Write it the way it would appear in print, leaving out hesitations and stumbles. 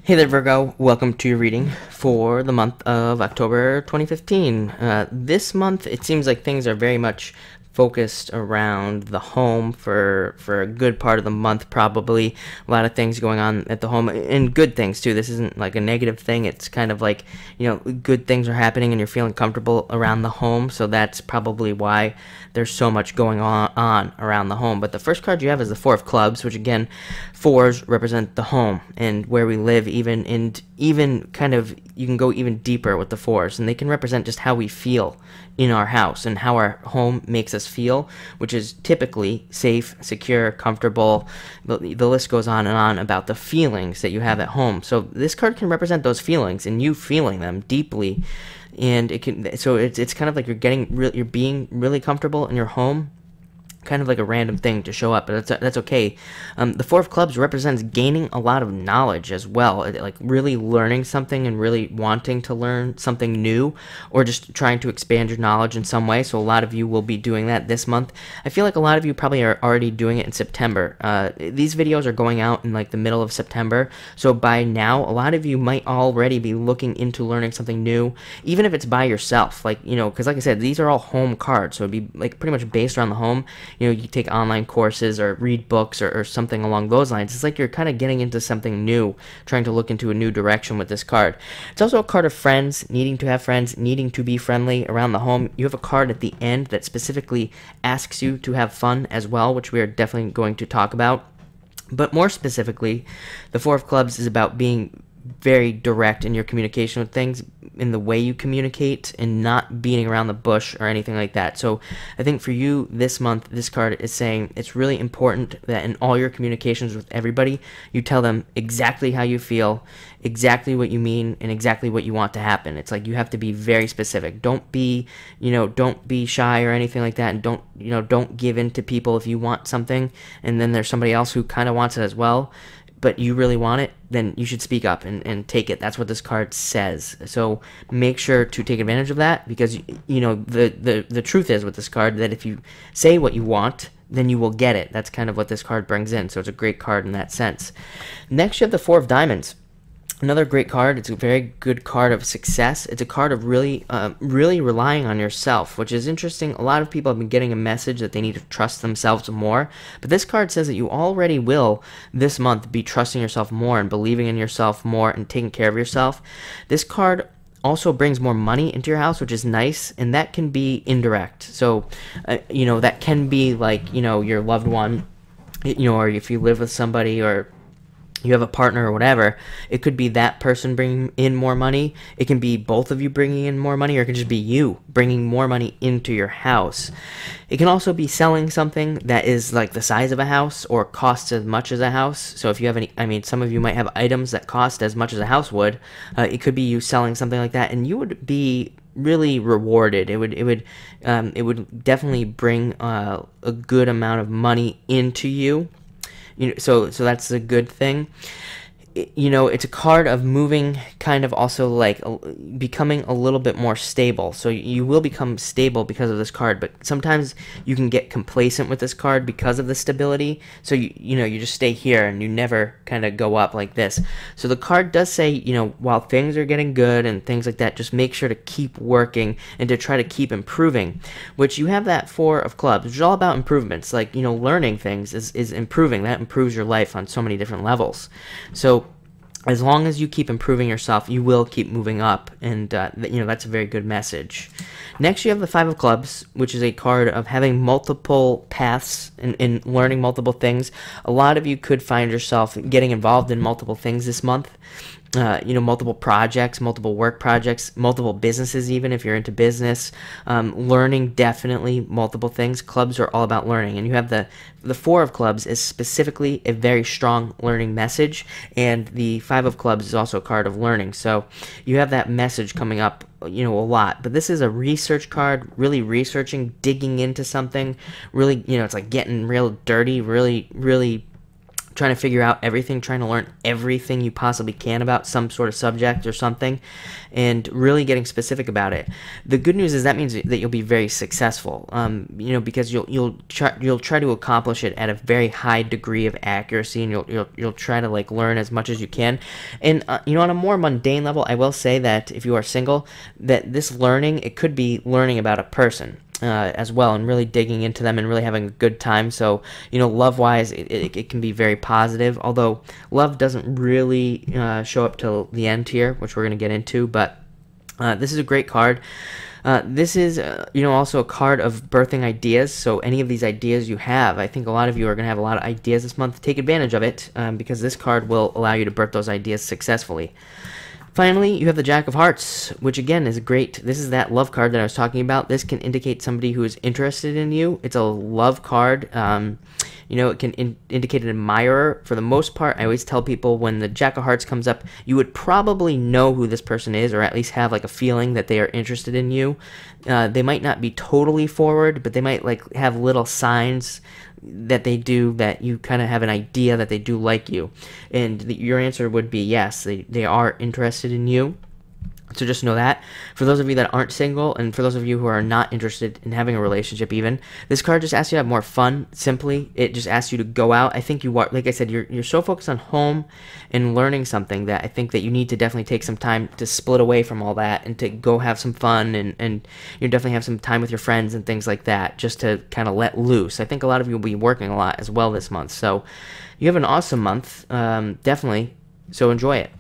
Hey there, Virgo. Welcome to your reading for the month of October 2015. This month, it seems like things are very much focused around the home for a good part of the month, probably. A lot of things going on at the home, and good things, too. This isn't like a negative thing. It's kind of like, good things are happening and you're feeling comfortable around the home, so that's probably why there's so much going on around the home. But the first card you have is the Four of Clubs, which, again, fours represent the home and where we live, even kind of, you can go even deeper with the fours, and they can represent just how we feel in our house and how our home makes us feel, which is typically safe, secure, comfortable. The list goes on and on about the feelings that you have at home. So this card can represent those feelings and you feeling them deeply, and it's kind of like you're being really comfortable in your home. Kind of like a random thing to show up, but that's okay. The Four of Clubs represents gaining a lot of knowledge as well, like really learning something and really wanting to learn something new, or just trying to expand your knowledge in some way. So a lot of you will be doing that this month. I feel like a lot of you probably are already doing it in September. These videos are going out in like the middle of September, so by now a lot of you might already be looking into learning something new, even if it's by yourself. Like, because like I said, these are all home cards, so it'd be like pretty much based around the home. You take online courses or read books or something along those lines. It's like you're kind of getting into something new, trying to look into a new direction with this card. It's also a card of friends, needing to have friends, needing to be friendly around the home. You have a card at the end that specifically asks you to have fun as well, which we are definitely going to talk about. But more specifically, the Four of Clubs is about being very direct in your communication with things, in the way you communicate, and not beating around the bush or anything like that. So I think for you this month, this card is saying it's really important that in all your communications with everybody, you tell them exactly how you feel, exactly what you mean, and exactly what you want to happen. It's like you have to be very specific. Don't be shy or anything like that, and don't give in to people. If you want something and then there's somebody else who kind of wants it as well, but you really want it, then you should speak up and take it. That's what this card says. So make sure to take advantage of that, because the truth is with this card that if you say what you want, then you will get it. That's kind of what this card brings in. So it's a great card in that sense. Next, you have the Four of Diamonds. Another great card. It's a very good card of success. It's a card of really relying on yourself, which is interesting. A lot of people have been getting a message that they need to trust themselves more, but this card says that you already will this month be trusting yourself more and believing in yourself more and taking care of yourself. This card also brings more money into your house, which is nice, and that can be indirect. So, that can be like, your loved one, or if you live with somebody, or you have a partner or whatever. It could be that person bringing in more money. It can be both of you bringing in more money, or it can just be you bringing more money into your house. It can also be selling something that is like the size of a house or costs as much as a house. So if you have some of you might have items that cost as much as a house would. It could be you selling something like that, and you would be really rewarded. It would definitely bring a good amount of money into you. So that's a good thing. It's a card of moving, kind of also like becoming a little bit more stable. So you will become stable because of this card, but sometimes you can get complacent with this card because of the stability. So you just stay here and you never kind of go up like this. So the card does say, while things are getting good and things like that, just make sure to keep working and to try to keep improving, which you have that Four of Clubs, which is all about improvements. Like, learning things is improving. That improves your life on so many different levels. So as long as you keep improving yourself, you will keep moving up, and that's a very good message. Next, you have the Five of Clubs, which is a card of having multiple paths in learning multiple things. A lot of you could find yourself getting involved in multiple things this month. Multiple projects, multiple work projects, multiple businesses, even if you're into business. Learning, definitely multiple things. Clubs are all about learning, and you have the Four of Clubs is specifically a very strong learning message, and the Five of Clubs is also a card of learning. So you have that message coming up, a lot. But this is a research card, really researching, digging into something, really, it's like getting real dirty, really trying to figure out everything, trying to learn everything you possibly can about some sort of subject or something, and really getting specific about it. The good news is that means that you'll be very successful, because you'll try to accomplish it at a very high degree of accuracy, and you'll try to like learn as much as you can. And on a more mundane level, I will say that if you are single, that this learning, it could be learning about a person. As well, and really digging into them and really having a good time. So, love-wise, it can be very positive, although love doesn't really show up till the end here, which we're going to get into, but this is a great card. This is, also a card of birthing ideas, so any of these ideas you have, I think a lot of you are going to have a lot of ideas this month. Take advantage of it, because this card will allow you to birth those ideas successfully. Finally, you have the Jack of Hearts, which again is great. This is that love card that I was talking about. This can indicate somebody who is interested in you. It's a love card. It can indicate an admirer. For the most part, I always tell people when the Jack of Hearts comes up, you would probably know who this person is, or at least have like a feeling that they are interested in you. They might not be totally forward, but they might like have little signs that they do, that you kind of have an idea that they do like you. And your answer would be yes, they are interested in you. So just know that. For those of you that aren't single, and for those of you who are not interested in having a relationship even, this card just asks you to have more fun, simply. It just asks you to go out. I think you are, like I said, you're so focused on home and learning something that I think that you need to definitely take some time to split away from all that and to go have some fun, and you definitely have some time with your friends and things like that, just to kind of let loose. I think a lot of you will be working a lot as well this month. So you have an awesome month, definitely. So enjoy it.